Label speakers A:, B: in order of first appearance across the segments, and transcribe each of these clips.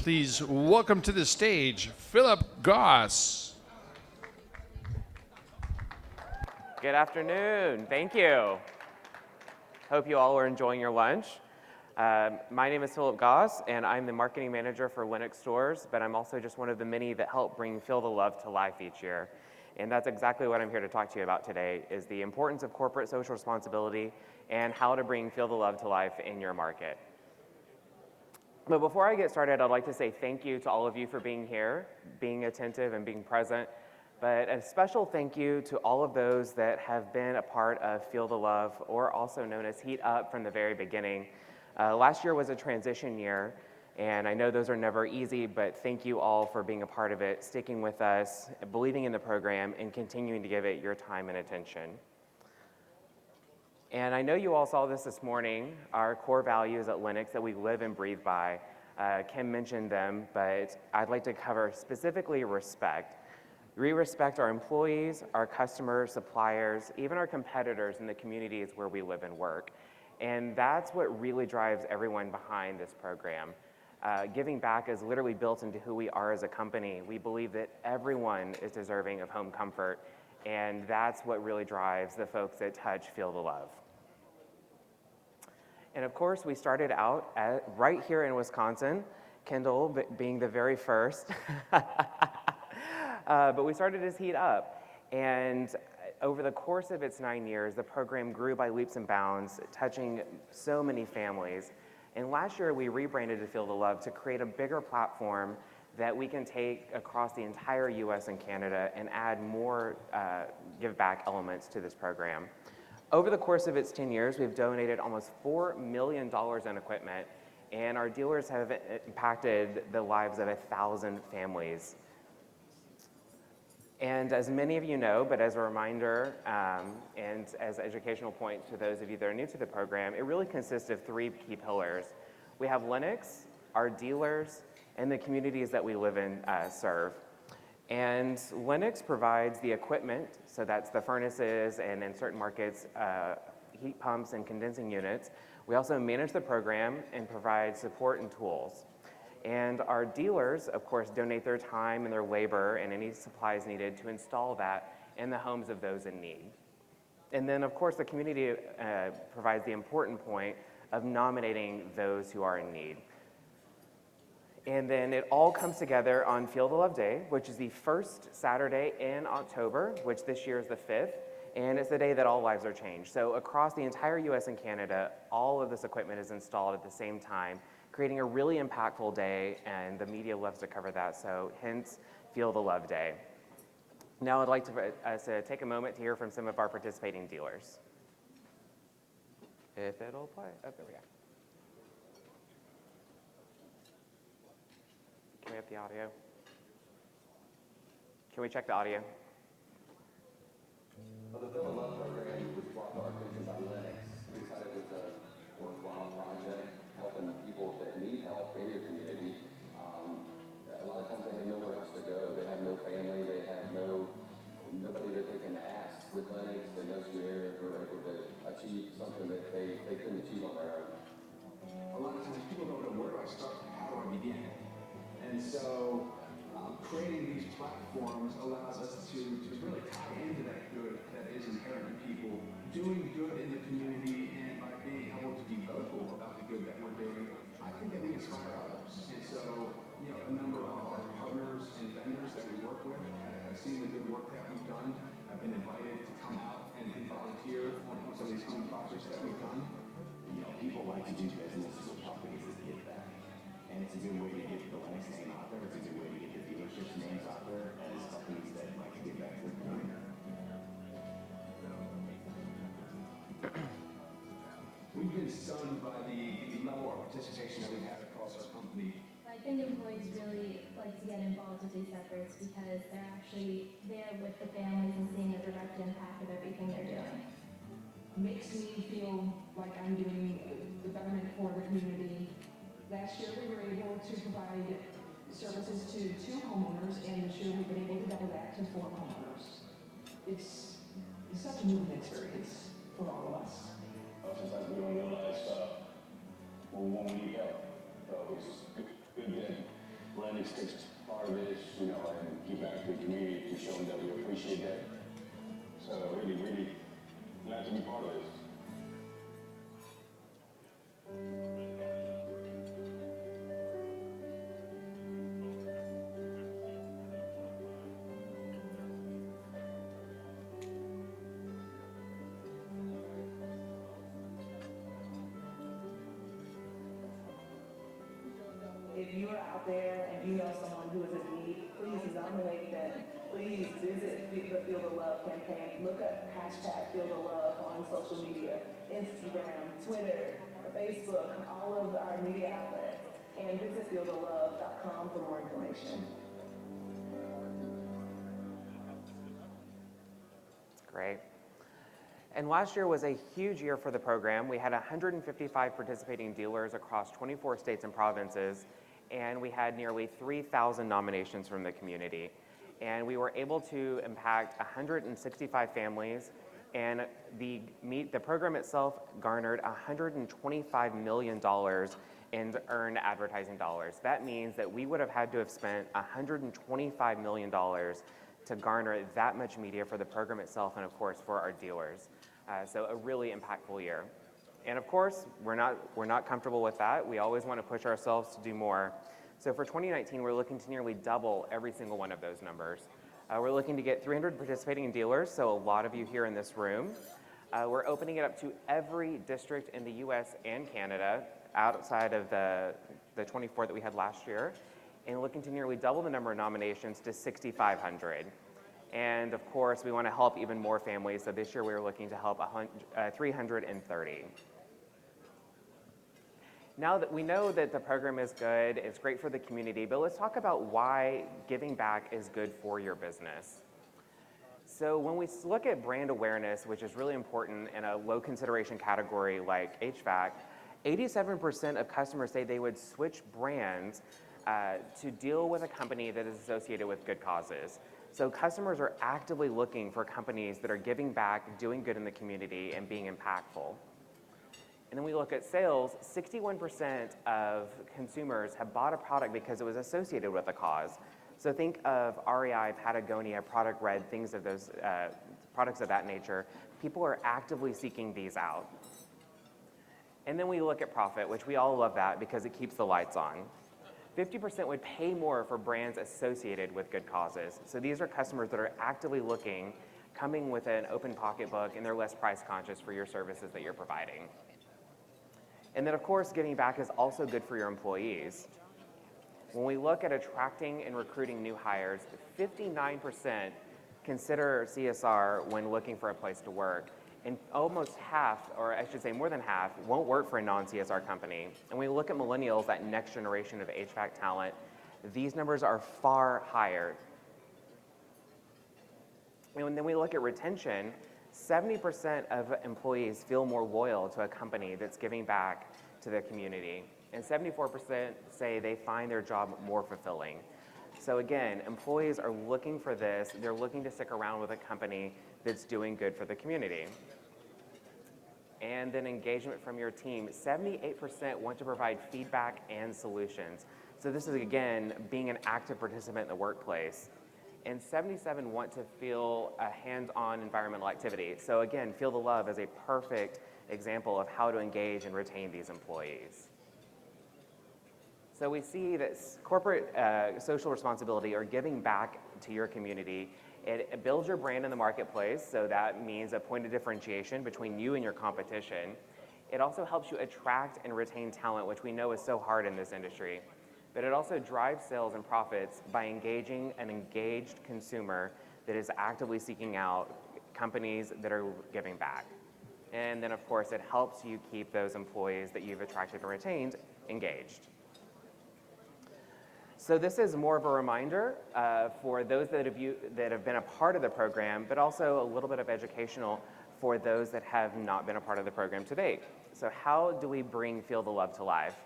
A: please welcome to the stage Philip Goss.
B: Good afternoon. Thank you. Hope you all are enjoying your lunch. My name is Philip Goss, and I'm the marketing manager for Linux Stores, but I'm also just one of the many that help bring Feel the Love to life each year. And that's exactly what I'm here to talk to you about today, is the importance of corporate social responsibility and how to bring Feel the Love to life in your market. But before I get started, I'd like to say thank you to all of you for being here, being attentive and being present. But a special thank you to all of those that have been a part of Feel the Love, or also known as Heat Up, from the very beginning. Last year was a transition year, and I know those are never easy, but thank you all for being a part of it, sticking with us, believing in the program, and continuing to give it your time and attention. And I know you all saw this morning, our core values at Linux that we live and breathe by. Kim mentioned them, but I'd like to cover specifically respect. We respect our employees, our customers, suppliers, even our competitors in the communities where we live and work. And that's what really drives everyone behind this program. Giving back is literally built into who we are as a company. We believe that everyone is deserving of home comfort, and that's what really drives the folks that touch Feel the Love. And of course, we started out right here in Wisconsin, Kendall being the very first. But we started as Heat Up, and over the course of its 9 years, the program grew by leaps and bounds, touching so many families. And last year, we rebranded to Feel the Love to create a bigger platform that we can take across the entire US and Canada and add more give back elements to this program. Over the course of its 10 years, we've donated almost $4 million in equipment, and our dealers have impacted the lives of 1,000 families. And as many of you know, but as a reminder and as an educational point to those of you that are new to the program, it really consists of 3 key pillars. We have Linux, our dealers, and the communities that we live and serve. And Linux provides the equipment, so that's the furnaces and in certain markets, heat pumps and condensing units. We also manage the program and provide support and tools. And our dealers, of course, donate their time and their labor and any supplies needed to install that in the homes of those in need. And then, of course, the community provides the important point of nominating those who are in need. And then it all comes together on Feel the Love Day, which is the first Saturday in October, which this year is the 5th, and it's the day that all lives are changed. So across the entire US and Canada, all of this equipment is installed at the same time, creating a really impactful day, and the media loves to cover that, so hence Feel the Love Day. Now I'd like us to take a moment to hear from some of our participating dealers. If it'll play. Oh, there we go. Can we have the audio? Can we check the audio?
C: Well, the Feel the Love program was brought to our attention by Linux. We decided it was a worthwhile project, helping the people that need help in your community. A lot of times they have nowhere else to go. They have no family. They have nobody that they can ask. With Linux, they know some areas were able to achieve something that they couldn't achieve on their own.
D: A lot of times people don't know, where do I start? How do I begin? And so creating these platforms allows us to really tie into that good that is inherent in people, doing good in the community, and by being able to be vocal about the good that we're doing, I think that we inspire others. And so, a number of our partners and vendors that we work with have seen the good work that we've done, have been invited to come out and volunteer on some of these home projects that we've done.
E: People like to do business with companies that give back. And it's a good way to get the Linux name out there. It's a good way to get the dealerships' names out there as companies that like to give back to the community.
D: We've been stunned by the level of participation that we've had across our company.
F: I think employees really like to get involved with these efforts because they're actually there with the families and seeing the direct impact of everything they're doing.
G: Makes me feel like I'm doing the betterment for the community. Last year we were able to provide services to 2 homeowners, and this year we've been able to double that to 4 homeowners. It's such a moving experience for all of us.
H: Sometimes we don't realize when we need help. It's good then.
C: nice to take part of this, and give back to the community to show them that we appreciate that. So really, really glad to be part of this.
G: If you are out there and you know someone who is in need, please nominate them. Please visit the Feel the Love campaign. Look up hashtag Feel the Love on social media, Instagram, Twitter, Facebook, all of our media outlets, and visit feelthelove.com for more information.
B: Great. And last year was a huge year for the program. We had 155 participating dealers across 24 states and provinces, and we had nearly 3,000 nominations from the community. And we were able to impact 165 families, and the program itself garnered $125 million in earned advertising dollars. That means that we would have had to have spent $125 million to garner that much media for the program itself and, of course, for our dealers. So a really impactful year. And of course, we're not comfortable with that. We always want to push ourselves to do more. So for 2019, we're looking to nearly double every single one of those numbers. We're looking to get 300 participating dealers, so a lot of you here in this room. We're opening it up to every district in the US and Canada outside of the 24 that we had last year, and looking to nearly double the number of nominations to 6,500. And of course, we want to help even more families. So this year we were looking to help 330. Now that we know that the program is good, it's great for the community, but let's talk about why giving back is good for your business. So when we look at brand awareness, which is really important in a low consideration category like HVAC, 87% of customers say they would switch brands to deal with a company that is associated with good causes. So customers are actively looking for companies that are giving back, doing good in the community, and being impactful. And then we look at sales, 61% of consumers have bought a product because it was associated with a cause. So think of REI, Patagonia, Product Red, things of those products of that nature. People are actively seeking these out. And then we look at profit, which we all love that because it keeps the lights on. 50% would pay more for brands associated with good causes. So these are customers that are actively looking, coming with an open pocketbook, and they're less price conscious for your services that you're providing. And then of course, giving back is also good for your employees. When we look at attracting and recruiting new hires, 59% consider CSR when looking for a place to work. And almost half, or I should say more than half, won't work for a non-CSR company. And when we look at millennials, that next generation of HVAC talent, these numbers are far higher. And then we look at retention, 70% of employees feel more loyal to a company that's giving back to the community. And 74% say they find their job more fulfilling. So again, employees are looking for this. They're looking to stick around with a company that's doing good for the community. And then engagement from your team. 78% want to provide feedback and solutions. So this is, again, being an active participant in the workplace. And 77% want to feel a hands-on environmental activity. So again, Feel the Love is a perfect example of how to engage and retain these employees. So we see that corporate social responsibility, or giving back to your community, it builds your brand in the marketplace, so that means a point of differentiation between you and your competition. It also helps you attract and retain talent, which we know is so hard in this industry. But it also drives sales and profits by engaging an engaged consumer that is actively seeking out companies that are giving back. And then, of course, it helps you keep those employees that you've attracted and retained engaged. So this is more of a reminder for those that have been a part of the program, but also a little bit of educational for those that have not been a part of the program to date. So how do we bring Feel the Love to life?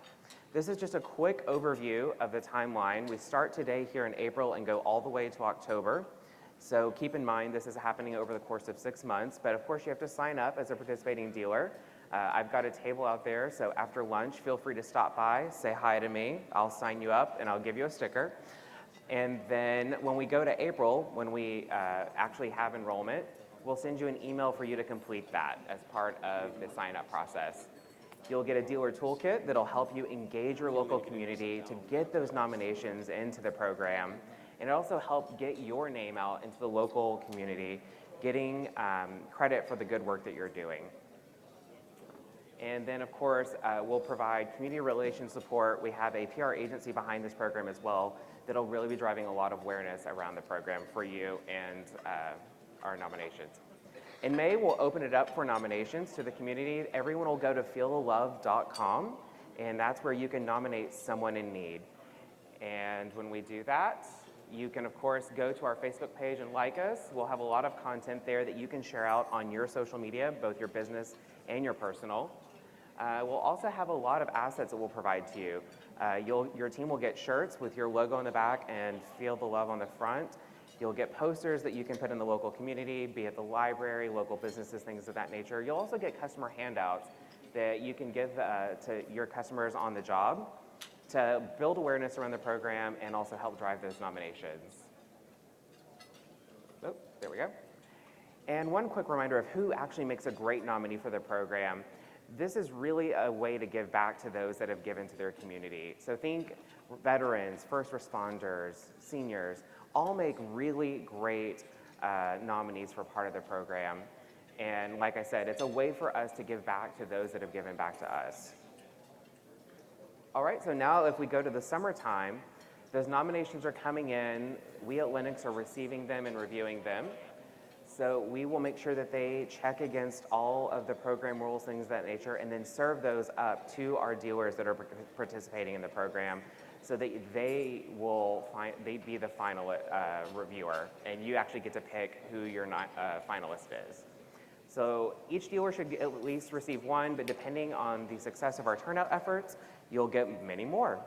B: This is just a quick overview of the timeline. We start today here in April and go all the way to October. So keep in mind this is happening over the course of 6 months, but of course you have to sign up as a participating dealer. I've got a table out there, so after lunch, feel free to stop by, say hi to me. I'll sign you up and I'll give you a sticker. And then when we go to April, when we actually have enrollment, we'll send you an email for you to complete that as part of the sign-up process. You'll get a dealer toolkit that'll help you engage your local community to get those nominations into the program, and it also help get your name out into the local community, getting credit for the good work that you're doing. And then, of course, we'll provide community relations support. We have a PR agency behind this program as well that'll really be driving a lot of awareness around the program for you and our nominations. In May, we'll open it up for nominations to the community. Everyone will go to feelthelove.com, and that's where you can nominate someone in need. And when we do that, you can, of course, go to our Facebook page and like us. We'll have a lot of content there that you can share out on your social media, both your business and your personal. We'll also have a lot of assets that we'll provide to you. Your team will get shirts with your logo on the back and Feel the Love on the front. You'll get posters that you can put in the local community, be it the library, local businesses, things of that nature. You'll also get customer handouts that you can give to your customers on the job to build awareness around the program and also help drive those nominations. Oh, there we go. And one quick reminder of who actually makes a great nominee for the program. This is really a way to give back to those that have given to their community. So think veterans, first responders, seniors, all make really great nominees for part of the program. And like I said, it's a way for us to give back to those that have given back to us. All right, so now if we go to the summertime, those nominations are coming in. We at Lennox are receiving them and reviewing them. So we will make sure that they check against all of the program rules, things of that nature, and then serve those up to our dealers that are participating in the program so that they be the final reviewer, and you actually get to pick who your finalist is. So each dealer should at least receive one, but depending on the success of our turnout efforts, you'll get many more.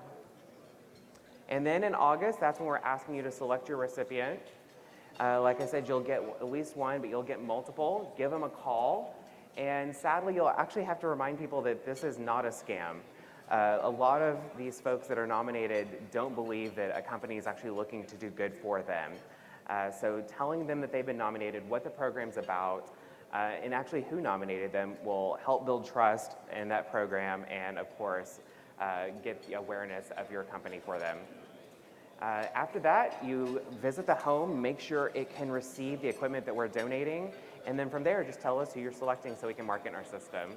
B: And then in August, that's when we're asking you to select your recipient. Like I said, you'll get at least one, but you'll get multiple. Give them a call. And sadly, you'll actually have to remind people that this is not a scam. A lot of these folks that are nominated don't believe that a company is actually looking to do good for them. So telling them that they've been nominated, what the program's about, and actually who nominated them will help build trust in that program and, of course, get the awareness of your company for them. After that, you visit the home, make sure it can receive the equipment that we're donating, and then from there, just tell us who you're selecting so we can mark it in our system.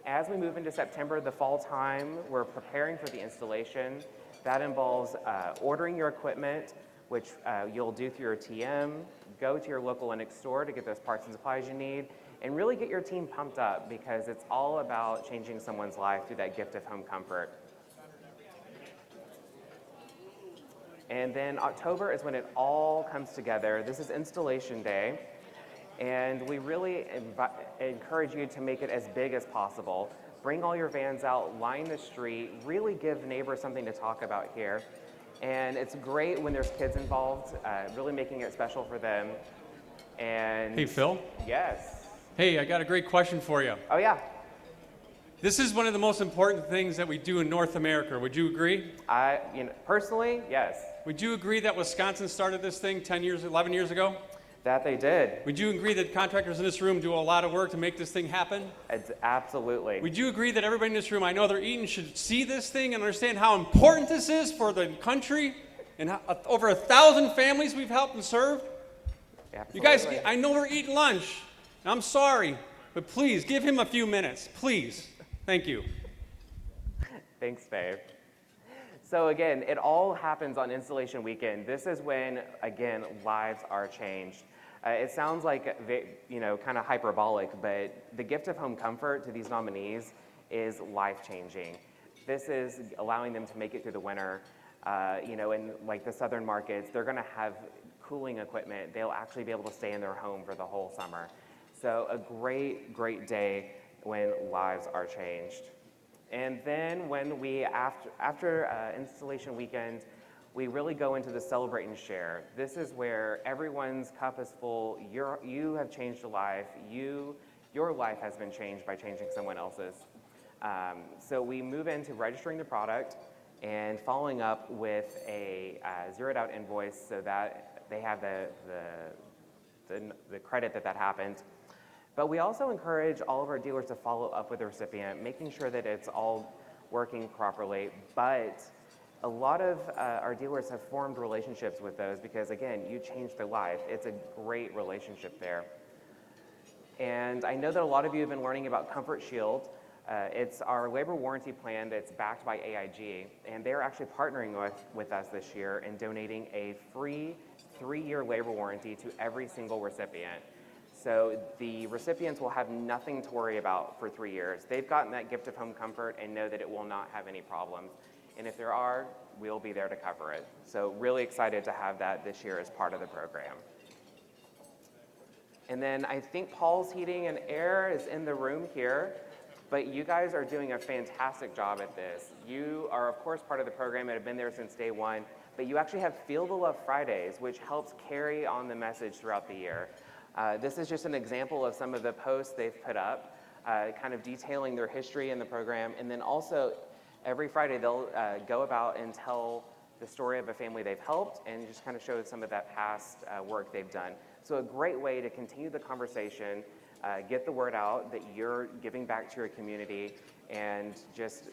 B: As we move into September, the fall time, we're preparing for the installation. That involves ordering your equipment, which you'll do through your TM, go to your local Lennox store to get those parts and supplies you need, and really get your team pumped up because it's all about changing someone's life through that gift of home comfort. And then October is when it all comes together. This is installation day, and we really encourage you to make it as big as possible. Bring all your vans out, line the street, really give neighbors something to talk about here. And it's great when there's kids involved, really making it special for them. And
H: Hey, Phil?
B: Yes.
H: Hey, I got a great question for you.
B: Oh, yeah.
H: This is one of the most important things that we do in North America. Would you agree?
B: Personally, yes.
H: Would you agree that Wisconsin started this thing 11 years ago?
B: That they did.
H: Would you agree that contractors in this room do a lot of work to make this thing happen?
B: Absolutely.
H: Would you agree that everybody in this room, I know they're eating, should see this thing and understand how important this is for the country and how, over 1,000 families we've helped and served?
B: Absolutely.
H: You guys, I know we're eating lunch. I'm sorry, but please give him a few minutes, please. Thank you.
B: Thanks, Dave. So again, it all happens on installation weekend. This is when, again, lives are changed. It sounds like, kind of hyperbolic, but the gift of home comfort to these nominees is life-changing. This is allowing them to make it through the winter. In like the southern markets, they're gonna have cooling equipment. They'll actually be able to stay in their home for the whole summer. So a great, great day when lives are changed. And then when we, after installation weekend, we really go into the celebrate and share. This is where everyone's cup is full. You have changed a life. You your life has been changed by changing someone else's. So we move into registering the product and following up with a zeroed out invoice so that they have the credit that happens. But we also encourage all of our dealers to follow up with the recipient, making sure that it's all working properly. But a lot of our dealers have formed relationships with those because, again, you changed their life. It's a great relationship there. And I know that a lot of you have been learning about Comfort Shield. It's our labor warranty plan that's backed by AIG, and they're actually partnering with us this year and donating a free 3-year labor warranty to every single recipient. So the recipients will have nothing to worry about for 3 years. They've gotten that gift of home comfort and know that it will not have any problems. And if there are, we'll be there to cover it. So really excited to have that this year as part of the program. And then I think Paul's Heating and Air is in the room here, but you guys are doing a fantastic job at this. You are, of course, part of the program and have been there since day one, but you actually have Feel the Love Fridays, which helps carry on the message throughout the year. This is just an example of some of the posts they've put up, kind of detailing their history in the program, and then also every Friday they'll go about and tell the story of a family they've helped and just kind of show some of that past work they've done. So a great way to continue the conversation, get the word out that you're giving back to your community and just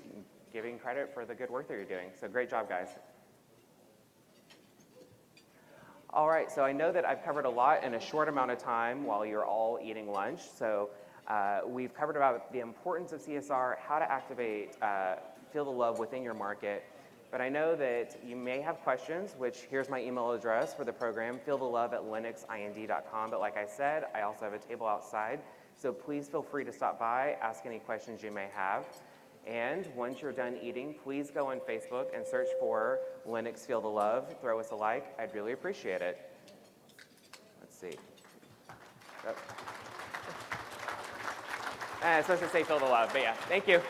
B: giving credit for the good work that you're doing. So great job, guys. All right, so I know that I've covered a lot in a short amount of time while you're all eating lunch. So we've covered about the importance of CSR, how to activate Feel the Love within your market. But I know that you may have questions, which here's my email address for the program, feelthelove@linuxind.com. But like I said, I also have a table outside. So please feel free to stop by, ask any questions you may have. And once you're done eating, please go on Facebook and search for Linux Feel the Love. Throw us a like. I'd really appreciate it. Let's see. Oh. I'm supposed to say Feel the Love, but yeah, thank you.